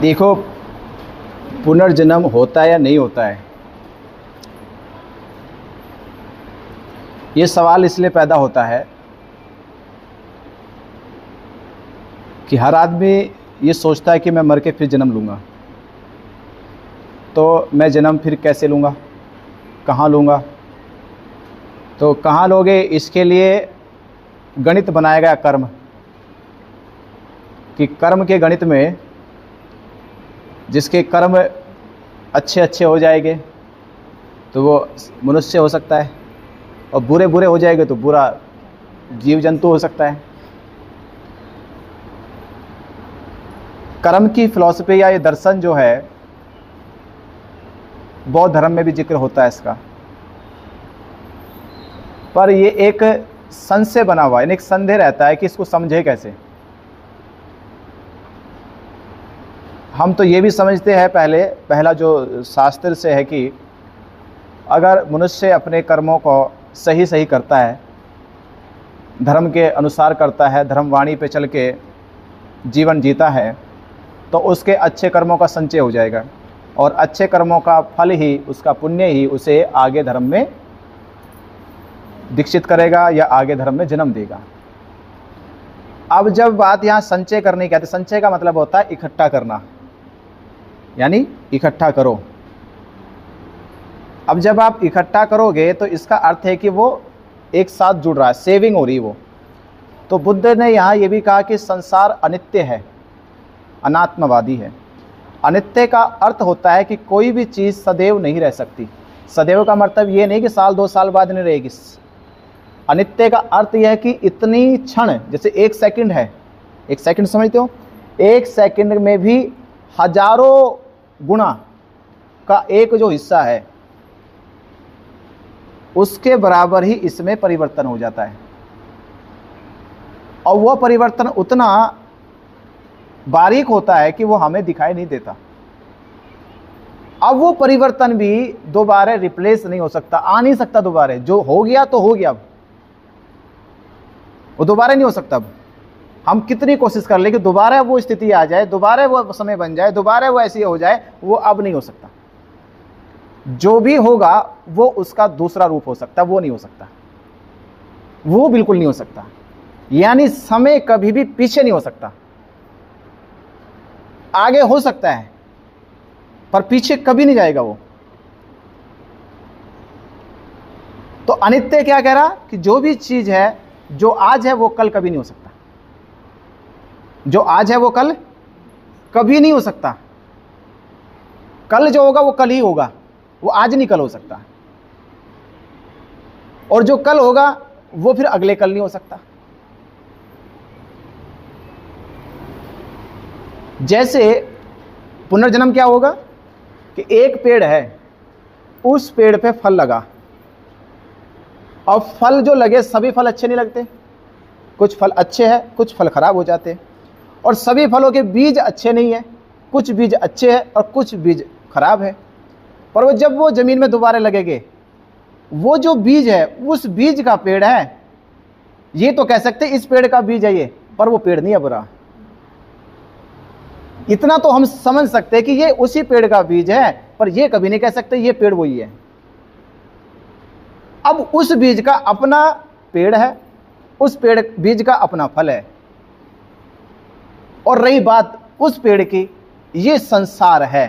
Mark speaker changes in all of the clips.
Speaker 1: देखो, पुनर्जन्म होता है या नहीं होता है, ये सवाल इसलिए पैदा होता है कि हर आदमी ये सोचता है कि मैं मर के फिर जन्म लूँगा। तो मैं जन्म फिर कैसे लूँगा, कहाँ लूँगा? तो कहाँ लोगे, इसके लिए गणित बनाया गया कर्म, कि कर्म के गणित में जिसके कर्म अच्छे अच्छे हो जाएंगे तो वो मनुष्य हो सकता है, और बुरे बुरे हो जाएंगे तो बुरा जीव जंतु हो सकता है। कर्म की फिलॉसफी या ये दर्शन जो है, बौद्ध धर्म में भी जिक्र होता है इसका, पर ये एक संशय बना हुआ है, यानी एक संदेह रहता है कि इसको समझे कैसे। हम तो ये भी समझते हैं पहला जो शास्त्र से है कि अगर मनुष्य अपने कर्मों को सही सही करता है, धर्म के अनुसार करता है, धर्म वाणी पे चल के जीवन जीता है, तो उसके अच्छे कर्मों का संचय हो जाएगा, और अच्छे कर्मों का फल ही, उसका पुण्य ही उसे आगे धर्म में दीक्षित करेगा या आगे धर्म में जन्म देगा। अब जब बात यहाँ संचय करने की आती है, संचय का मतलब होता है इकट्ठा करना, यानी इकट्ठा करो। अब जब आप इकट्ठा करोगे तो इसका अर्थ है कि वो एक साथ जुड़ रहा है, सेविंग हो रही है वो। तो बुद्ध ने यहाँ ये भी कहा कि संसार अनित्य है, अनात्मवादी है। अनित्य का अर्थ होता है कि कोई भी चीज़ सदैव नहीं रह सकती। सदैव का मतलब ये नहीं कि साल 2 साल बाद नहीं रहेगी। अनित्य का अर्थ यह है कि इतनी क्षण, जैसे 1 सेकंड है, 1 सेकंड समझते हो, 1 सेकंड में भी हजारों गुना का एक जो हिस्सा है उसके बराबर ही इसमें परिवर्तन हो जाता है, और वह परिवर्तन उतना बारीक होता है कि वो हमें दिखाई नहीं देता। अब वो परिवर्तन भी दोबारा रिप्लेस नहीं हो सकता, आ नहीं सकता दोबारा। जो हो गया तो हो गया, अब वो दोबारा नहीं हो सकता। अब हम कितनी कोशिश कर ले कि दोबारा वो स्थिति आ जाए, दोबारा वो समय बन जाए, दोबारा वो ऐसी हो जाए, वो अब नहीं हो सकता। जो भी होगा वो उसका दूसरा रूप हो सकता, वो नहीं हो सकता, वो बिल्कुल नहीं हो सकता। यानी समय कभी भी पीछे नहीं हो सकता, आगे हो सकता है पर पीछे कभी नहीं जाएगा वो। तो अनित्य क्या कह रहा कि जो भी चीज है, जो आज है वो कल कभी नहीं हो सकता, जो आज है वो कल कभी नहीं हो सकता। कल जो होगा वो कल ही होगा, वो आज नहीं कल हो सकता, और जो कल होगा वो फिर अगले कल नहीं हो सकता। जैसे पुनर्जन्म क्या होगा कि एक पेड़ है, उस पेड़ पे फल लगा, और फल जो लगे सभी फल अच्छे नहीं लगते, कुछ फल अच्छे हैं, कुछ फल खराब हो जाते हैं, और सभी फलों के बीज अच्छे नहीं है, कुछ बीज अच्छे हैं और कुछ बीज खराब है। पर वो जब वो जमीन में दोबारा लगेंगे, वो जो बीज है उस बीज का पेड़ है, ये तो कह सकते इस पेड़ का बीज है ये, पर वो पेड़ नहीं अब रहा। इतना तो हम समझ सकते हैं कि ये उसी पेड़ का बीज है, पर ये कभी नहीं कह सकते ये पेड़ वही है। अब उस बीज का अपना पेड़ है, उस पेड़ बीज का अपना फल है, और रही बात उस पेड़ की, ये संसार है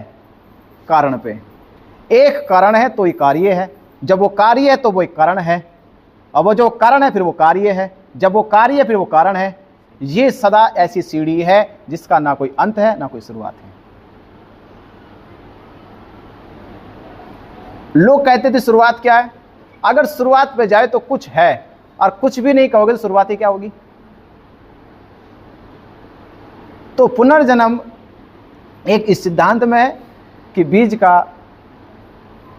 Speaker 1: कारण पे। एक कारण है तो ये कार्य है, जब वो कार्य है तो वो एक कारण है, अब वो जो कारण है फिर वो कार्य है, जब वो कार्य है फिर वो कारण है। ये सदा ऐसी सीढ़ी है जिसका ना कोई अंत है ना कोई शुरुआत है। लोग कहते थे शुरुआत क्या है, अगर शुरुआत पे जाए तो कुछ है, और कुछ भी नहीं कहोगे तो शुरुआत ही क्या होगी। तो पुनर्जन्म एक इस सिद्धांत में है कि बीज का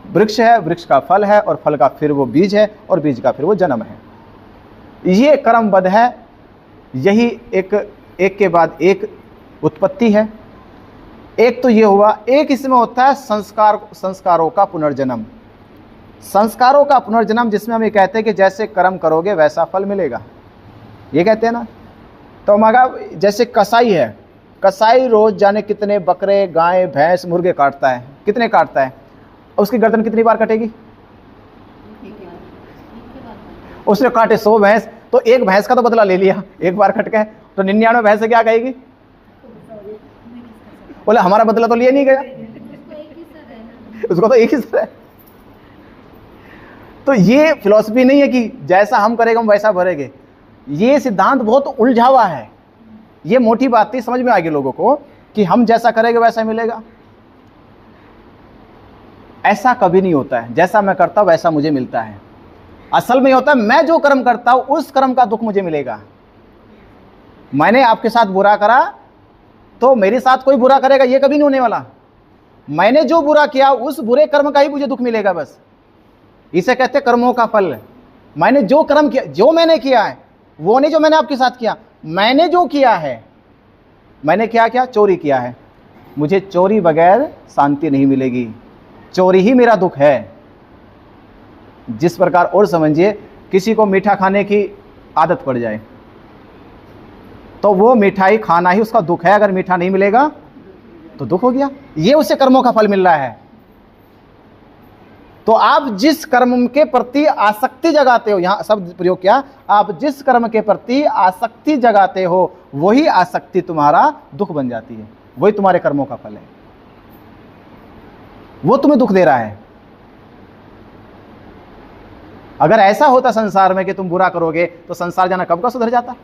Speaker 1: वृक्ष है, वृक्ष का फल है, और फल का फिर वो बीज है, और बीज का फिर वो जन्म है। ये क्रमबद्ध है, यही एक के बाद एक उत्पत्ति है। एक तो ये हुआ, एक इसमें होता है संस्कारों का पुनर्जन्म। संस्कारों का पुनर्जन्म जिसमें हम ये कहते हैं कि जैसे कर्म करोगे वैसा फल मिलेगा, ये कहते हैं ना। तो मगर जैसे कसाई है, कसाई रोज जाने कितने बकरे, गाय, भैंस, मुर्गे काटता है, कितने काटता है, उसकी गर्दन कितनी बार कटेगी? उसने काटे 100 भैंस, तो एक भैंस का तो बदला ले लिया, एक बार कट गए, तो 99 भैंस क्या कहेगी? बोले हमारा बदला तो लिया नहीं गया, उसको तो एक ही सर है। तो ये फिलॉसफी नहीं है कि जैसा हम करेंगे हम वैसा भरेंगे। ये सिद्धांत बहुत उलझा हुआ है। ये मोटी बात थी, समझ में आ गई लोगों को कि हम जैसा करेंगे वैसा मिलेगा। ऐसा कभी नहीं होता है, जैसा मैं करता हूं वैसा मुझे मिलता है। असल में होता है मैं जो कर्म करता हूं उस कर्म का दुख मुझे मिलेगा। मैंने आपके साथ बुरा करा तो मेरे साथ कोई बुरा करेगा ये कभी नहीं होने वाला। मैंने जो बुरा किया उस बुरे कर्म का ही मुझे दुख मिलेगा बस। इसे कहते हैं कर्मों का फल। मैंने जो कर्म किया, जो मैंने किया है, वो नहीं जो मैंने आपके साथ किया, मैंने जो किया है। मैंने क्या किया? चोरी किया है, मुझे चोरी बगैर शांति नहीं मिलेगी, चोरी ही मेरा दुख है। जिस प्रकार और समझिए किसी को मीठा खाने की आदत पड़ जाए तो वो मिठाई खाना ही उसका दुख है, अगर मीठा नहीं मिलेगा तो दुख हो गया। ये उसे कर्मों का फल मिल रहा है। तो आप जिस कर्म के प्रति आसक्ति जगाते हो, यहां शब्द प्रयोग किया, आप जिस कर्म के प्रति आसक्ति जगाते हो वही आसक्ति तुम्हारा दुख बन जाती है, वही तुम्हारे कर्मों का फल है, वो तुम्हें दुख दे रहा है। अगर ऐसा होता संसार में कि तुम बुरा करोगे तो संसार जाना कब का सुधर जाता।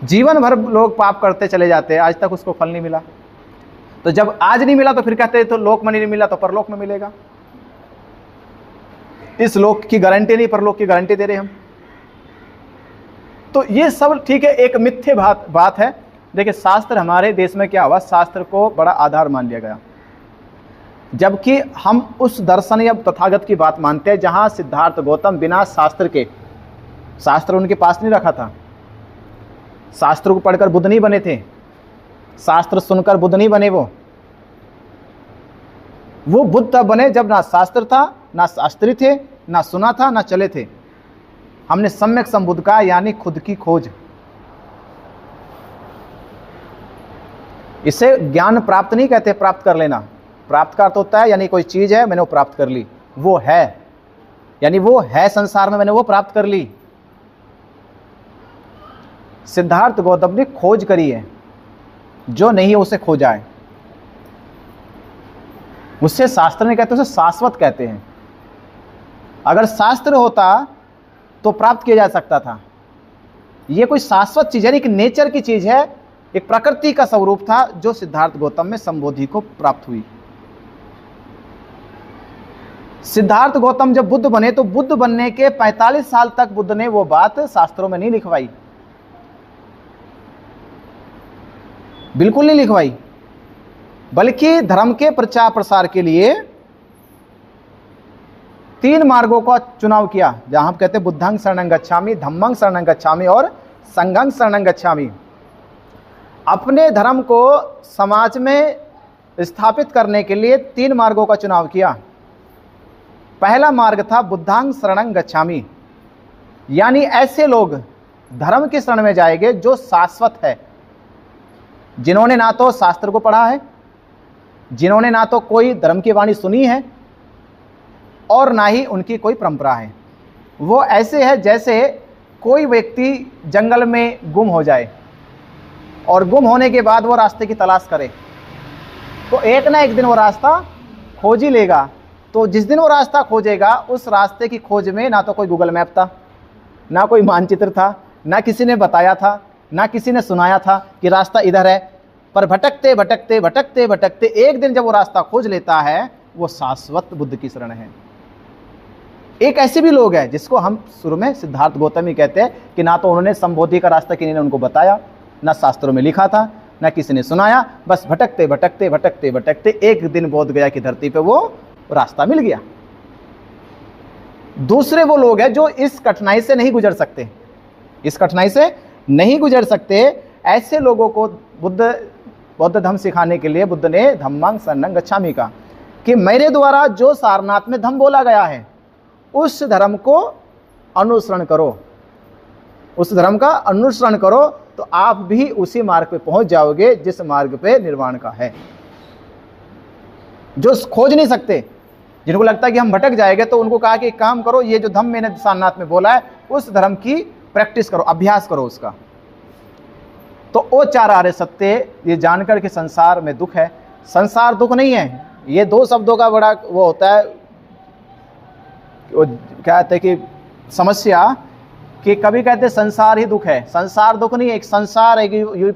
Speaker 1: जीवन भर लोग पाप करते चले जाते हैं, आज तक उसको फल नहीं मिला। तो जब आज नहीं मिला तो फिर कहते हैं तो लोक में नहीं मिला तो परलोक में मिलेगा। इस लोक की गारंटी नहीं, परलोक की गारंटी दे रहे हम। तो ये सब ठीक है, एक मिथ्य बात है। देखिए शास्त्र हमारे देश में क्या हुआ, शास्त्र को बड़ा आधार मान लिया गया, जबकि हम उस दर्शन या तथागत की बात मानते हैं जहां सिद्धार्थ गौतम बिना शास्त्र के, शास्त्र उनके पास नहीं रखा था, शास्त्र को पढ़कर बुद्ध नहीं बने थे, शास्त्र सुनकर बुद्ध नहीं बने। वो बुद्ध तब बने जब ना शास्त्र था, ना शास्त्री थे, ना सुना था, ना चले थे। हमने सम्यक संबुद्ध का यानी खुद की खोज। इसे ज्ञान प्राप्त नहीं कहते, प्राप्त कर लेना। प्राप्त का अर्थ होता है यानी कोई चीज है मैंने वो प्राप्त कर ली, वो है यानी वो है संसार में, मैंने वो प्राप्त कर ली। सिद्धार्थ गौतम ने खोज करी है, जो नहीं है उसे खोजा है। उससे शास्त्र ने कहते हैं, उसे शाश्वत कहते हैं। अगर शास्त्र होता तो प्राप्त किया जा सकता था। यह कोई शाश्वत चीज है, एक नेचर की चीज है, एक प्रकृति का स्वरूप था जो सिद्धार्थ गौतम में संबोधि को प्राप्त हुई। सिद्धार्थ गौतम जब बुद्ध बने तो बुद्ध बनने के 45 साल तक बुद्ध ने वो बात शास्त्रों में नहीं लिखवाई, बिल्कुल नहीं लिखवाई, बल्कि धर्म के प्रचार प्रसार के लिए 3 मार्गों का चुनाव किया, जहां हम कहते हैं बुद्धं शरणं गच्छामि, धम्मं शरणं गच्छामि और संघं शरणं गच्छामि। अपने धर्म को समाज में स्थापित करने के लिए 3 मार्गों का चुनाव किया। पहला मार्ग था बुद्धं शरणं गच्छामि, यानी ऐसे लोग धर्म के शरण में जाएंगे जो शाश्वत है, जिन्होंने ना तो शास्त्र को पढ़ा है, जिन्होंने ना तो कोई धर्म की वाणी सुनी है और ना ही उनकी कोई परंपरा है। वो ऐसे है जैसे कोई व्यक्ति जंगल में गुम हो जाए और गुम होने के बाद वो रास्ते की तलाश करे, तो एक ना एक दिन वो रास्ता खोज ही लेगा। तो जिस दिन वो रास्ता खोजेगा उस रास्ते की खोज में ना तो कोई गूगल मैप था, ना कोई मानचित्र था, ना किसी ने बताया था, ना किसी ने सुनाया था कि रास्ता इधर है। पर भटकते भटकते भटकते भटकते एक दिन जब वो रास्ता खोज लेता है, वो शाश्वत बुद्ध की शरण है। एक ऐसे भी लोग हैं जिसको हम शुरू में सिद्धार्थ गौतम ही कहते हैं कि ना तो उन्होंने संबोधि का रास्ता किसी ने उनको बताया, ना शास्त्रों में लिखा था, ना किसी ने सुनाया, बस भटकते भटकते भटकते भटकते एक दिन बोध गया की धरती पे वो रास्ता मिल गया। दूसरे वो लोग हैं जो इस कठिनाई से नहीं गुजर सकते, इस कठिनाई से नहीं गुजर सकते। ऐसे लोगों को बौद्ध धर्म सिखाने के लिए बुद्ध ने धम्मं शरणं गच्छामि कहा कि मेरे द्वारा जो सारनाथ में धम्म बोला गया है उस धर्म को अनुसरण करो। उस धर्म का अनुसरण करो तो आप भी उसी मार्ग पे पहुंच जाओगे जिस मार्ग पे निर्वाण का है। जो खोज नहीं सकते, जिनको लगता है कि हम भटक जाएंगे, तो उनको कहा कि एक काम करो, ये जो धम्म मैंने सारनाथ में बोला है उस धर्म की प्रैक्टिस करो, अभ्यास करो उसका। तो वो चार आर्य सत्य ये जानकर के संसार में दुख है। संसार दुख नहीं है, ये दो शब्दों का बड़ा वो होता है, वो क्या कहते हैं कि समस्या, कि कभी कहते हैं संसार ही दुख है। संसार दुख नहीं है, एक संसार, एक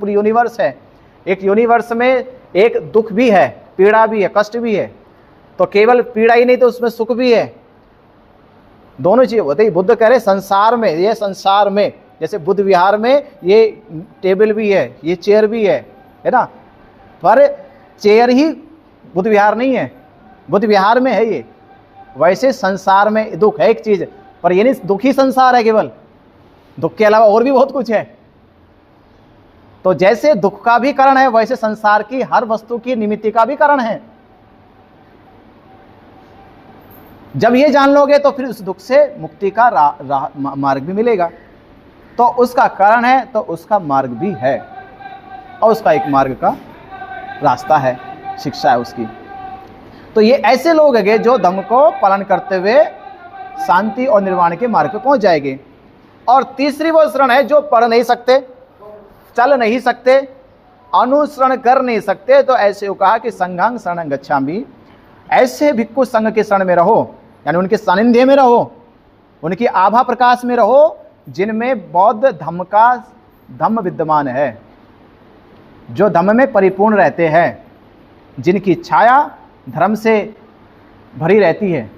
Speaker 1: यूनिवर्स है। एक यूनिवर्स में एक दुख भी है, पीड़ा भी है, कष्ट भी है। तो केवल पीड़ा ही नहीं, तो उसमें सुख भी है, दोनों चीजें होती है। बुद्ध कह रहे संसार में, ये संसार में, जैसे बुद्ध विहार में ये टेबल भी है, ये चेयर भी है ना, पर चेयर ही बुद्ध विहार नहीं है, बुद्ध विहार में है ये। वैसे संसार में दुख है एक चीज, पर ये नहीं दुखी संसार है केवल, दुख के अलावा और भी बहुत कुछ है। तो जैसे दुख का भी कारण है, वैसे संसार की हर वस्तु की निमित्ति का भी कारण है। जब ये जान लोगे तो फिर उस दुख से मुक्ति का मार्ग भी मिलेगा। तो उसका कारण है तो उसका मार्ग भी है, और उसका एक मार्ग का रास्ता है, शिक्षा है उसकी। तो ये ऐसे लोग हैं जो धम्म को पालन करते हुए शांति और निर्वाण के मार्ग पे पहुंच जाएंगे। और तीसरी वो शरण है जो पढ़ नहीं सकते, चल नहीं सकते, अनुसरण कर नहीं सकते। तो ऐसे कहा कि संघं शरणं गच्छामि, ऐसे भिक्खु संघ के शरण में रहो, यानी उनके सानिध्य में रहो, उनकी आभा प्रकाश में रहो, जिनमें बौद्ध धम्म विद्यमान है, जो धम्म में परिपूर्ण रहते हैं, जिनकी छाया धर्म से भरी रहती है।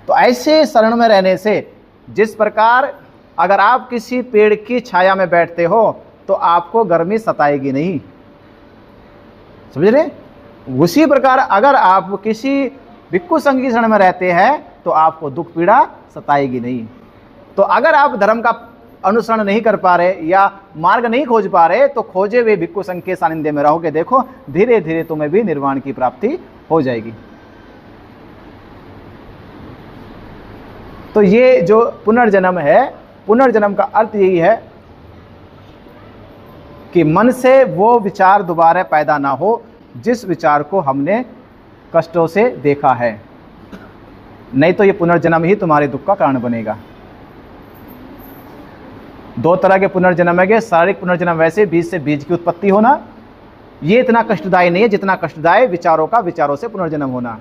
Speaker 1: तो ऐसे शरण में रहने से, जिस प्रकार अगर आप किसी पेड़ की छाया में बैठते हो तो आपको गर्मी सताएगी नहीं, समझ रहे? उसी प्रकार अगर आप किसी भिक्खु संघ की शरण में रहते हैं तो आपको दुख पीड़ा सताएगी नहीं। तो अगर आप धर्म का अनुसरण नहीं कर पा रहे या मार्ग नहीं खोज पा रहे, तो खोजे हुए भिक्खु संघ के सानिध्य में रहोगे, देखो धीरे धीरे तुम्हें भी निर्वाण की प्राप्ति हो जाएगी। तो ये जो पुनर्जन्म है, पुनर्जन्म का अर्थ यही है कि मन से वो विचार दोबारा पैदा ना हो जिस विचार को हमने कष्टों से देखा है, नहीं तो ये पुनर्जन्म ही तुम्हारे दुख का कारण बनेगा। दो तरह के पुनर्जन्म है, शारीरिक पुनर्जन्म वैसे बीज से बीज की उत्पत्ति होना, ये इतना कष्टदायी नहीं है जितना कष्टदायी विचारों का विचारों से पुनर्जन्म होना।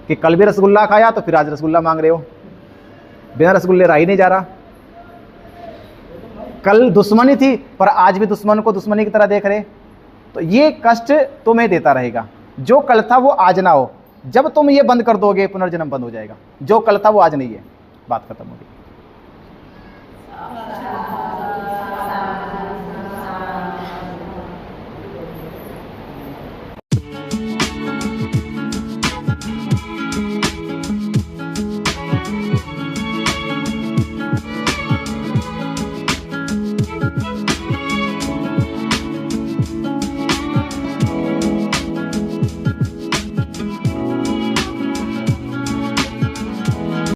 Speaker 1: कि कल भी रसगुल्ला खाया तो फिर आज रसगुल्ला मांग रहे हो, बिना रसगुल्ले रहा ही नहीं जा रहा। कल दुश्मनी थी पर आज भी दुश्मन को दुश्मनी की तरह देख रहे, तो ये कष्ट तुम्हें देता रहेगा। जो कल था वो आज ना हो, जब तुम ये बंद कर दोगे पुनर्जन्म बंद हो जाएगा। जो कल था वो आज नहीं है, बात खत्म होगी।